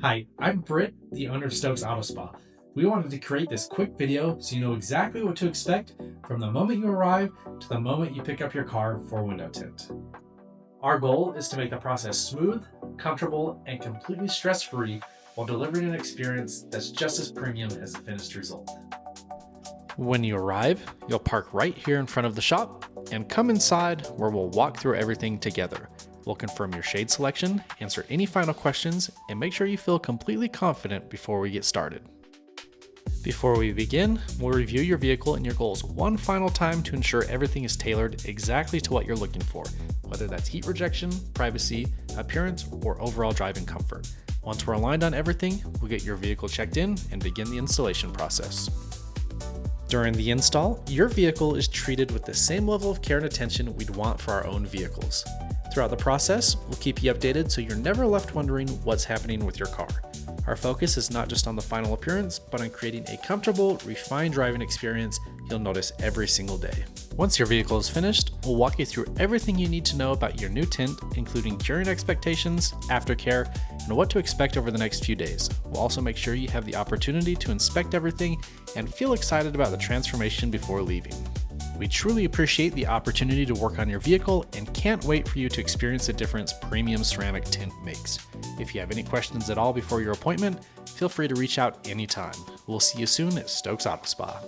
Hi, I'm Britt, the owner of Stokes Auto Spa. We wanted to create this quick video so you know exactly what to expect from the moment you arrive to the moment you pick up your car for window tint. Our goal is to make the process smooth, comfortable, and completely stress-free while delivering an experience that's just as premium as the finished result. When you arrive, you'll park right here in front of the shop and come inside where we'll walk through everything together. We'll confirm your shade selection, answer any final questions, and make sure you feel completely confident before we get started. Before we begin, we'll review your vehicle and your goals one final time to ensure everything is tailored exactly to what you're looking for, whether that's heat rejection, privacy, appearance, or overall driving comfort. Once we're aligned on everything, we'll get your vehicle checked in and begin the installation process. During the install, your vehicle is treated with the same level of care and attention we'd want for our own vehicles. Throughout the process, we'll keep you updated so you're never left wondering what's happening with your car. Our focus is not just on the final appearance, but on creating a comfortable, refined driving experience you'll notice every single day. Once your vehicle is finished, we'll walk you through everything you need to know about your new tint, including curing expectations, aftercare, and what to expect over the next few days. We'll also make sure you have the opportunity to inspect everything and feel excited about the transformation before leaving. We truly appreciate the opportunity to work on your vehicle and can't wait for you to experience the difference premium ceramic tint makes. If you have any questions at all before your appointment, feel free to reach out anytime. We'll see you soon at Stokes Auto Spa.